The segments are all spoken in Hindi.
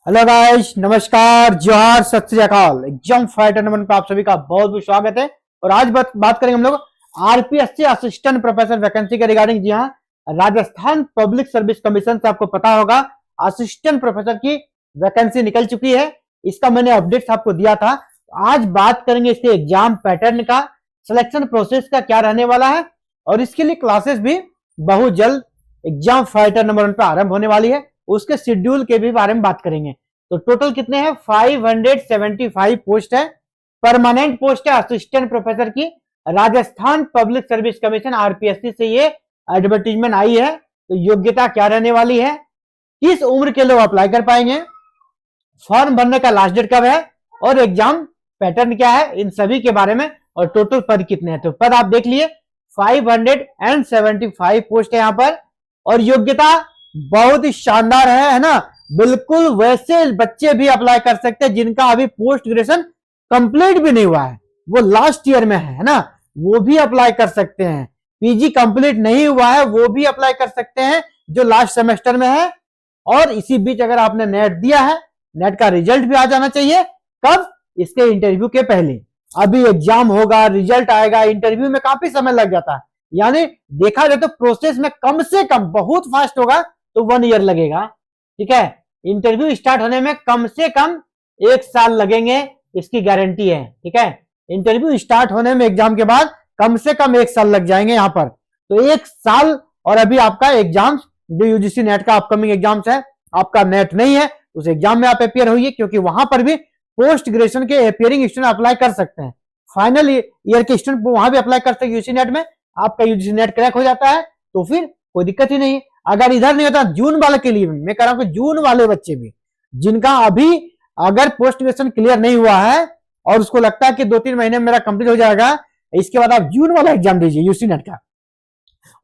हेलो गाइस, नमस्कार, जोहार, सत श्री अकाल। एग्जाम फाइटर नंबर पे आप सभी का बहुत बहुत स्वागत है। और आज बात करेंगे हम लोग आरपीएससी असिस्टेंट प्रोफेसर वैकेंसी के रिगार्डिंग। जी हाँ, राजस्थान पब्लिक सर्विस कमीशन से आपको पता होगा असिस्टेंट प्रोफेसर की वैकेंसी निकल चुकी है। इसका मैंने अपडेट्स आपको दिया था। आज बात करेंगे इसके एग्जाम पैटर्न का, सिलेक्शन प्रोसेस का क्या रहने वाला है, और इसके लिए क्लासेस भी बहुत जल्द एग्जाम फाइटर नंबर 1 पे आरंभ होने वाली है। उसके शेड्यूल के भी बारे में बात करेंगे। तो टोटल कितने हैं? 575 पोस्ट है, परमानेंट पोस्ट है असिस्टेंट प्रोफेसर की। Rajasthan public service commission RPSC से ये एडवर्टीजमेंट आई है। तो योग्यता क्या रहने वाली है, किस उम्र के लोग अप्लाई कर पाएंगे, फॉर्म भरने का लास्ट डेट कब है, और एग्जाम पैटर्न क्या है, इन सभी के बारे में। और टोटल पद कितने हैं, तो पद आप देख लिए 575 पोस्ट है यहाँ पर। और योग्यता बहुत ही शानदार है ना। बिल्कुल वैसे बच्चे भी अप्लाई कर सकते हैं जिनका अभी पोस्ट ग्रेजुएशन कंप्लीट भी नहीं हुआ है, वो लास्ट ईयर में है ना, वो भी अप्लाई कर सकते हैं। पीजी कंप्लीट नहीं हुआ है वो भी अप्लाई कर सकते हैं जो लास्ट सेमेस्टर में है। और इसी बीच अगर आपने नेट दिया है, नेट का रिजल्ट भी आ जाना चाहिए। कब? इसके इंटरव्यू के पहले। अभी एग्जाम होगा, रिजल्ट आएगा, इंटरव्यू में काफी समय लग जाता है। यानी देखा जाए तो प्रोसेस में कम से कम, बहुत फास्ट होगा तो 1 ईयर लगेगा। ठीक है, इंटरव्यू स्टार्ट होने में कम से कम 1 साल लगेंगे, इसकी गारंटी है। ठीक है, इंटरव्यू स्टार्ट होने में एग्जाम के बाद कम से कम 1 साल लग जाएंगे यहाँ पर। तो 1 साल, और अभी आपका एग्जाम्स जो यूजीसी नेट का अपकमिंग एग्जाम्स है, आपका नेट नहीं है उस एग्जाम में आप अपियर होइए, क्योंकि वहां पर भी पोस्ट ग्रेजुएशन के अपियरिंग स्टूडेंट अप्लाई कर सकते हैं। फाइनल ईयर के स्टूडेंट वहां भी अप्लाई कर सकते हैं यूजीसी नेट में। आपका यूजीसी नेट क्रैक हो जाता है तो फिर कोई दिक्कत ही नहीं। अगर इधर नहीं होता, जून वाले के लिए मैं कह रहा हूं कि जून वाले बच्चे भी जिनका अभी अगर पोस्ट ग्रेजुएशन क्लियर नहीं हुआ है और उसको लगता है कि 2-3 महीने में मेरा कंप्लीट हो जाएगा, इसके बाद आप जून वाला एग्जाम दीजिए यूसी नेट का,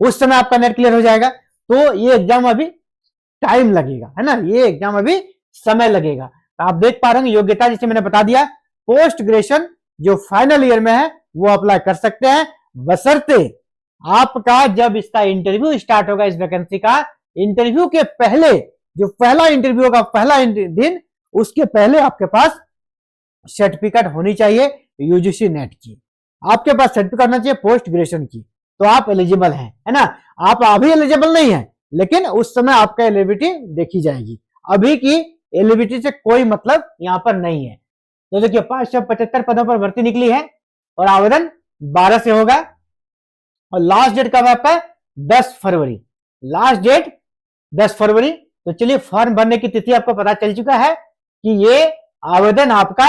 उस समय आपका नेट क्लियर हो जाएगा। तो ये एग्जाम अभी टाइम लगेगा, है ना, ये एग्जाम अभी समय लगेगा। तो आप देख पा रहे हैं योग्यता जिसे मैंने बता दिया, पोस्ट ग्रेजुएशन जो फाइनल ईयर में है वो अप्लाई कर सकते हैं, बशर्ते आपका जब इसका इंटरव्यू स्टार्ट होगा, इस वैकेंसी का इंटरव्यू के पहले, जो पहला इंटरव्यू होगा, पहला दिन, उसके पहले आपके पास सर्टिफिकेट होनी चाहिए यूजीसी नेट की। आपके पास सर्टिफिकेट होना चाहिए पोस्ट ग्रेजुएशन की, तो आप एलिजिबल हैं, है ना। आप अभी एलिजिबल नहीं है, लेकिन उस समय आपका एलिजिबिलिटी देखी जाएगी। अभी की एलिजिबिलिटी से कोई मतलब यहां पर नहीं है। तो देखिए 575 पदों पर भर्ती निकली है और आवेदन 12 से होगा। और लास्ट डेट कब है आपका? 10 फरवरी। लास्ट डेट 10 फरवरी। तो चलिए, फॉर्म भरने की तिथि आपको पता चल चुका है कि ये आवेदन आपका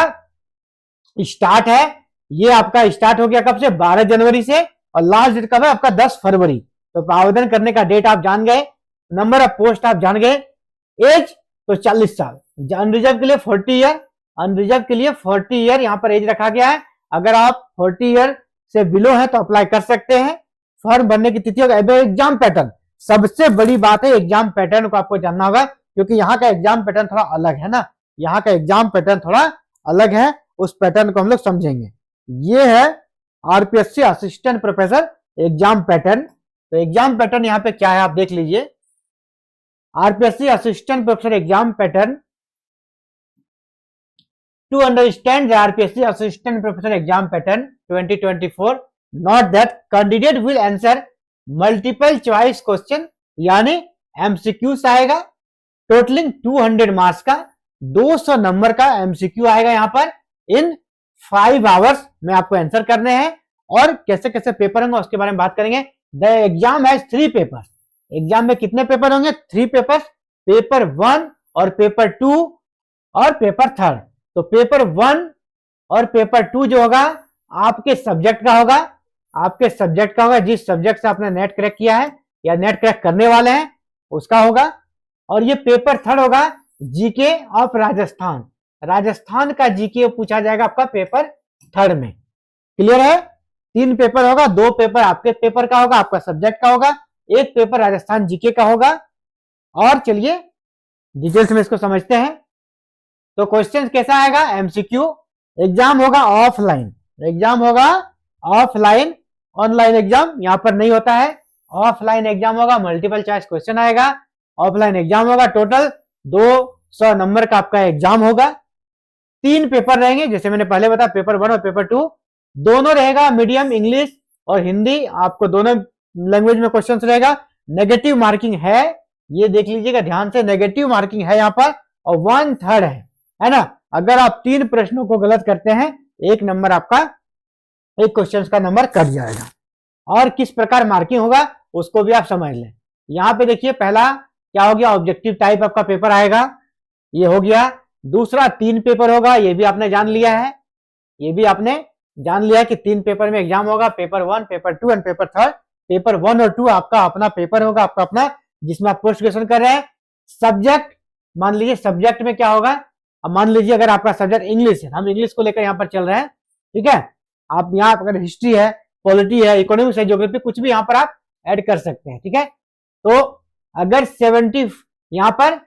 स्टार्ट है। ये आपका स्टार्ट हो गया कब से? 12 जनवरी से। और लास्ट डेट कब है आपका? 10 फरवरी। तो आवेदन करने का डेट आप जान गए, नंबर ऑफ पोस्ट आप जान गए, एज तो 40 साल, अनरिजर्व के लिए 40 ईयर, अनरिजर्व के लिए 40 ईयर यहां पर एज रखा गया है। अगर आप 40 ईयर से बिलो है तो अप्लाई कर सकते हैं। फॉर्म भरने की तिथि होगा। एग्जाम पैटर्न, सबसे बड़ी बात है एग्जाम पैटर्न को आपको जानना होगा, क्योंकि यहाँ का एग्जाम पैटर्न थोड़ा अलग है ना। यहाँ का एग्जाम पैटर्न थोड़ा अलग है, उस पैटर्न को हम लोग समझेंगे। ये है RPSC assistant professor exam pattern. तो एग्जाम पैटर्न यहाँ पे क्या है आप देख लीजिए। RPSC assistant professor exam pattern, to understand the RPSC Assistant Professor Exam Pattern 2024, not that candidate will answer multiple choice question, यानी MCQs आएगा टोटलिंग 200 मार्क्स का, 200 नंबर का MCQ आएगा यहाँ पर। इन 5 आवर्स में आपको आंसर करने हैं। और कैसे कैसे पेपर होंगे उसके बारे में बात करेंगे। The exam has 3 paper. Exam में कितने पेपर होंगे? 3 पेपर, पेपर 1 और पेपर 2 और पेपर 3। तो पेपर 1 और पेपर 2 जो होगा आपके सब्जेक्ट का होगा, आपके सब्जेक्ट का होगा, जिस सब्जेक्ट से आपने नेट क्रैक किया है या नेट क्रैक करने वाले हैं उसका होगा। और ये पेपर 3 होगा जीके ऑफ राजस्थान। राजस्थान का जीके पूछा जाएगा आपका पेपर 3 में। क्लियर है? 3 पेपर होगा, 2 पेपर आपके पेपर का होगा, आपका सब्जेक्ट का होगा, 1 पेपर राजस्थान जीके का होगा। और चलिए डिटेल्स में इसको समझते हैं। तो क्वेश्चन कैसा आएगा? एमसीक्यू। एग्जाम होगा ऑफलाइन, एग्जाम होगा ऑफलाइन, ऑनलाइन एग्जाम यहां पर नहीं होता है। ऑफलाइन एग्जाम होगा, मल्टीपल चॉइस क्वेश्चन आएगा, ऑफलाइन एग्जाम होगा। टोटल 2 100 नंबर का आपका एग्जाम होगा। 3 पेपर रहेंगे, जैसे मैंने पहले बताया, पेपर 1 और पेपर 2 दोनों रहेगा, मीडियम इंग्लिश और हिंदी, आपको दोनों लैंग्वेज में क्वेश्चंस रहेगा। नेगेटिव मार्किंग है, ये देख लीजिएगा ध्यान से, नेगेटिव मार्किंग है यहाँ पर, और 1/3 है ना। अगर आप 3 प्रश्नों को गलत करते हैं, 1 नंबर आपका, 1 क्वेश्चन का नंबर कट जाएगा। और किस प्रकार मार्किंग होगा उसको भी आप समझ लें। यहाँ पे देखिए, पहला क्या हो गया, ऑब्जेक्टिव टाइप आपका पेपर आएगा, ये हो गया। दूसरा 3 पेपर होगा, ये भी आपने जान लिया है, ये भी आपने जान लिया है कि 3 पेपर में एग्जाम होगा, paper 1, paper 2 and paper 3। Paper 1 और 2 आपका अपना पेपर होगा, आपका अपना, जिसमें आप पोस्ट ग्रेजुएशन कर रहे हैं। सब्जेक्ट, मान लीजिए सब्जेक्ट में क्या होगा, अब मान लीजिए अगर आपका सब्जेक्ट इंग्लिश है, हम इंग्लिश को लेकर यहाँ पर चल रहे हैं, ठीक है। आप यहाँ अगर हिस्ट्री है, पॉलिटी है, इकोनॉमिक्स है, ज्योग्राफी, कुछ भी यहाँ पर आप ऐड कर सकते हैं, ठीक है। तो अगर 70 यहाँ पर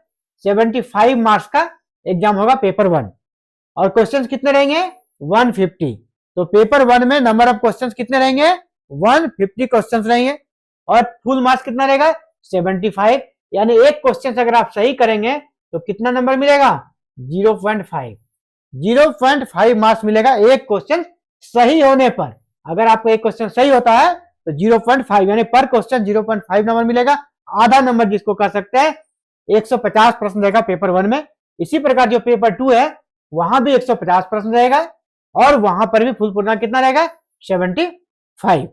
75 मार्क्स का एग्जाम होगा पेपर 1, और क्वेश्चंस कितने रहेंगे, 150। तो पेपर 1 में नंबर ऑफ क्वेश्चंस कितने रहेंगे, 150 क्वेश्चंस रहेंगे, और फुल मार्क्स कितना रहेगा, 75। यानी एक क्वेश्चन अगर आप सही करेंगे तो कितना नंबर मिलेगा, 0.5। 0.5 मार्क्स मिलेगा एक क्वेश्चन सही होने पर। अगर आपको एक क्वेश्चन सही होता है तो 0.5, यानी पर क्वेश्चन 0.5 नंबर मिलेगा। आधा नंबर जिसको कह सकते हैं, 150 प्रश्न रहेगा पेपर 1 में। इसी प्रकार जो पेपर 2 है वहां भी 150 प्रश्न रहेगा, और वहां पर भी फुल पूर्णांक कितना रहेगा, 75,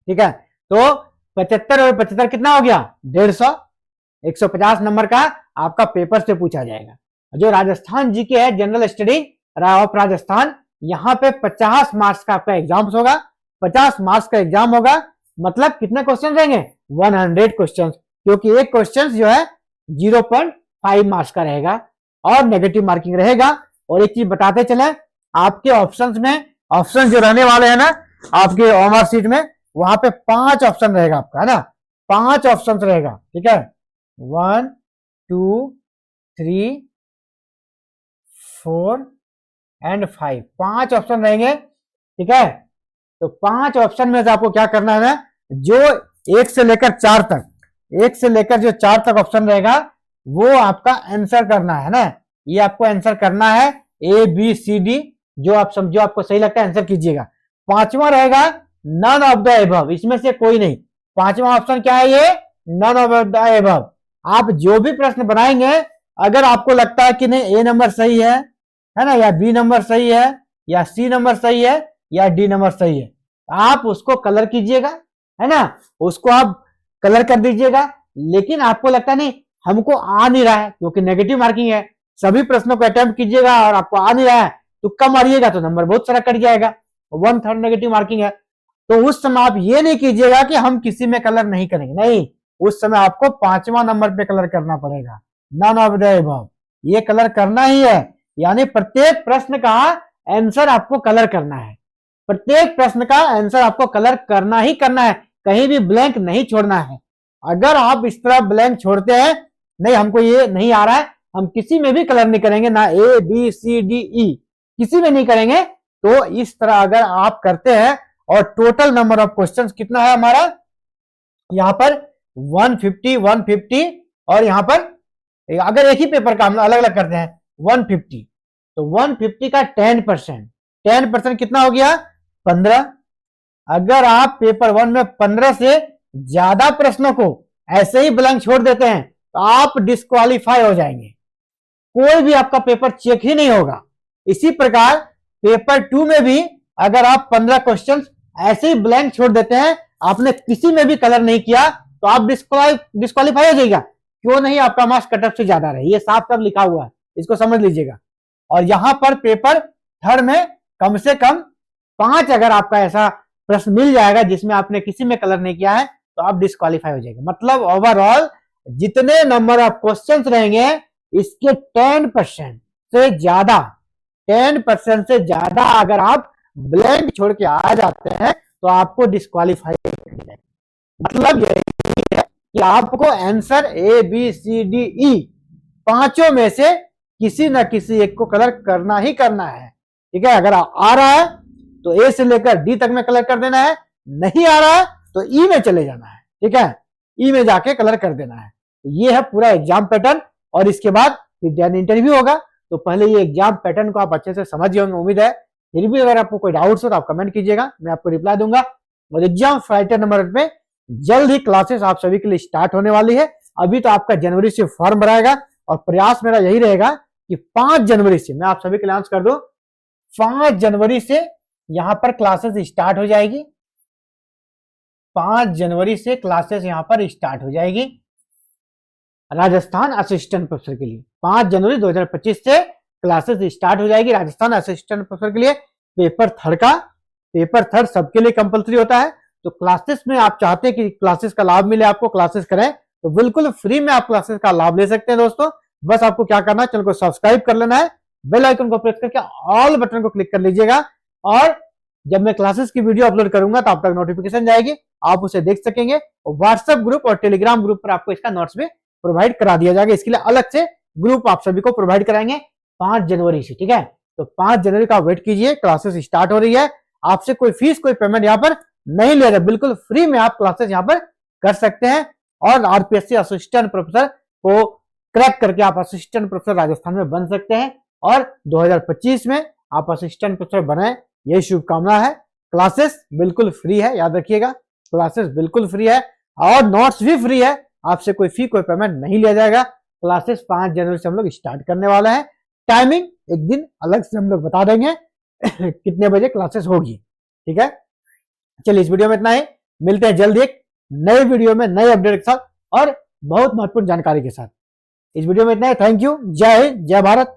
ठीक है। तो 75 और 75 कितना हो गया, 150। 150 नंबर का आपका पेपर से पूछा जाएगा। जो राजस्थान जीके है, जनरल स्टडी ऑफ राजस्थान, यहाँ पे 50 मार्क्स का आपका एग्जाम होगा। 50 मार्क्स का एग्जाम होगा, मतलब कितने क्वेश्चन रहेंगे, 100 क्वेश्चन, क्योंकि एक क्वेश्चन जो है 0.5 मार्क्स का रहेगा, और नेगेटिव मार्किंग रहेगा। और एक चीज बताते चले, आपके ऑप्शंस में, ऑप्शन जो रहने वाले हैं ना आपके ओमर सीट में, वहां पे 5 ऑप्शन रहेगा आपका, है ना, 5 ऑप्शन रहेगा, ठीक है। 1, 2, 3, 4 एंड 5, 5 ऑप्शन रहेंगे, ठीक है। तो 5 ऑप्शन में से आपको क्या करना है ना, जो 1 से लेकर 4 तक, 1 से लेकर जो 4 तक ऑप्शन रहेगा वो आपका आंसर करना है ना। ये आपको आंसर करना है, A B C D, जो आप समझो आपको सही लगता है आंसर कीजिएगा। 5वां रहेगा नन ऑफ द एबव, इसमें से कोई नहीं। 5वां ऑप्शन क्या है, ये नन ऑफ द एबव। आप जो भी प्रश्न बनाएंगे, अगर आपको लगता है कि नहीं A नंबर सही है ना, या B नंबर सही है, या C नंबर सही है, या D नंबर सही है, आप उसको कलर कीजिएगा, है ना, उसको आप कलर कर दीजिएगा। लेकिन आपको लगता नहीं हमको आ नहीं रहा है, क्योंकि नेगेटिव मार्किंग है, सभी प्रश्नों को अटेम्प्ट कीजिएगा और आपको आ नहीं रहा है, तुक्का मारिएगा तो नंबर बहुत सारा कट जाएगा, 1/3 नेगेटिव मार्किंग है। तो उस समय आप ये नहीं कीजिएगा कि हम किसी में कलर नहीं करेंगे, नहीं, उस समय आपको 5वां नंबर पे कलर करना पड़ेगा, नन ऑफ द एबव, ये कलर करना ही है। यानी प्रत्येक प्रश्न का आंसर आपको कलर करना है, प्रत्येक प्रश्न का आंसर आपको कलर करना ही करना है, कहीं भी ब्लैंक नहीं छोड़ना है। अगर आप इस तरह ब्लैंक छोड़ते हैं, नहीं हमको ये नहीं आ रहा है, हम किसी में भी कलर नहीं करेंगे, ना A B C D E किसी में नहीं करेंगे, तो इस तरह अगर आप करते हैं, और टोटल नंबर ऑफ क्वेश्चंस कितना है हमारा, यहां पर 150, और यहां पर अगर एक ही पेपर का हम अलग अलग करते हैं 150, तो 150 का 10% कितना हो गया, 15। अगर आप पेपर 1 में 15 से ज्यादा प्रश्नों को ऐसे ही ब्लैंक छोड़ देते हैं तो आप डिस्क्वालीफाई हो जाएंगे, कोई भी आपका पेपर चेक ही नहीं होगा। इसी प्रकार पेपर 2 में भी अगर आप 15 क्वेश्चन ऐसे ही ब्लैंक छोड़ देते हैं, आपने किसी में भी कलर नहीं किया, तो आप डिस्क्वालीफाई हो जाएगा। क्यों नहीं, आपका मार्क्स कट ऑफ से ज्यादा रहे, ये साफ साफ लिखा हुआ है, इसको समझ लीजिएगा। और यहां पर पेपर 3 में कम से कम 5 अगर आपका ऐसा प्रश्न मिल जाएगा जिसमें आपने किसी में कलर नहीं किया है, तो आप डिस्क्वालीफाई हो जाएंगे। मतलब ओवरऑल जितने नंबर ऑफ क्वेश्चंस रहेंगे, इसके 10% से ज्यादा, 10% से ज्यादा अगर आप ब्लैंक छोड़ के आ जाते हैं तो आपको डिस्क्वालीफाई कर दिया जाएगा। मतलब यही है कि आपको answer A B C D E 5 में से किसी न किसी एक को कलर करना ही करना है, ठीक है। अगर आ रहा है तो A से लेकर D तक में कलर कर देना है, नहीं आ रहा है तो E में चले जाना है, ठीक है, E में जाके कलर कर देना है। ये है पूरा एग्जाम पैटर्न। और इसके बाद फिर देन इंटरव्यू होगा। तो पहले ये एग्जाम पैटर्न को आप अच्छे से समझ गए होंगे उम्मीद है। फिर भी अगर आपको कोई डाउट्स हो तो आप कमेंट कीजिएगा, मैं आपको रिप्लाई दूंगा। और एग्जाम फाइटर नंबर पे जल्द ही क्लासेस आप सभी के लिए स्टार्ट होने वाली है। अभी तो आपका जनवरी से फॉर्म भराएगा और प्रयास मेरा यही रहेगा कि 5 जनवरी से मैं आप सभी के अनाउंस कर दूं, 5 जनवरी से यहां पर क्लासेस स्टार्ट हो जाएगी। 5 जनवरी से क्लासेस यहां पर स्टार्ट हो जाएगी राजस्थान असिस्टेंट प्रोफेसर के लिए। 5 जनवरी 2025 से क्लासेस स्टार्ट हो जाएगी राजस्थान असिस्टेंट प्रोफेसर के लिए। पेपर थर्ड सबके लिए कंपलसरी होता है। तो क्लासेस में आप चाहते हैं कि क्लासेस का लाभ मिले आपको, क्लासेस करें, तो बिल्कुल फ्री में आप क्लासेस का लाभ ले सकते हैं दोस्तों। बस आपको क्या करना है, चैनल को सब्सक्राइब कर लेना है, बेल आइकन को प्रेस करके ऑल बटन को क्लिक कर लीजिएगा। और जब मैं क्लासेस की वीडियो अपलोड करूंगा तो आप तक नोटिफिकेशन जाएगी, आप उसे देख सकेंगे। और व्हाट्सएप ग्रुप और टेलीग्राम ग्रुप पर आपको इसका नोट्स भी प्रोवाइड करा दिया जाएगा। इसके लिए अलग से ग्रुप आप सभी को प्रोवाइड कराएंगे 5 जनवरी से, ठीक है। तो 5 जनवरी का वेट कीजिए, क्लासेस स्टार्ट हो रही है। आपसे कोई फीस कोई पेमेंट यहाँ पर नहीं ले रहे, बिल्कुल फ्री में आप क्लासेस यहाँ पर कर सकते हैं। और आरपीएससी असिस्टेंट प्रोफेसर को क्रैक करके आप असिस्टेंट प्रोफेसर राजस्थान में बन सकते हैं और 2025 में आप असिस्टेंट प्रोफेसर बने, यही शुभकामना है। क्लासेस बिल्कुल फ्री है, याद रखिएगा, क्लासेस बिल्कुल फ्री है और नोट्स भी फ्री है। आपसे कोई फी कोई पेमेंट नहीं लिया जाएगा। क्लासेस 5 जनवरी से हम लोग स्टार्ट करने वाले हैं। टाइमिंग एक दिन अलग से हम लोग बता देंगे कितने बजे क्लासेस होगी, ठीक है। चलिए इस वीडियो में इतना ही, मिलते हैं जल्दी एक नए वीडियो में नए अपडेट के साथ और बहुत महत्वपूर्ण जानकारी के साथ। इस वीडियो में इतना ही। Thank you. जय हिंद, जय भारत।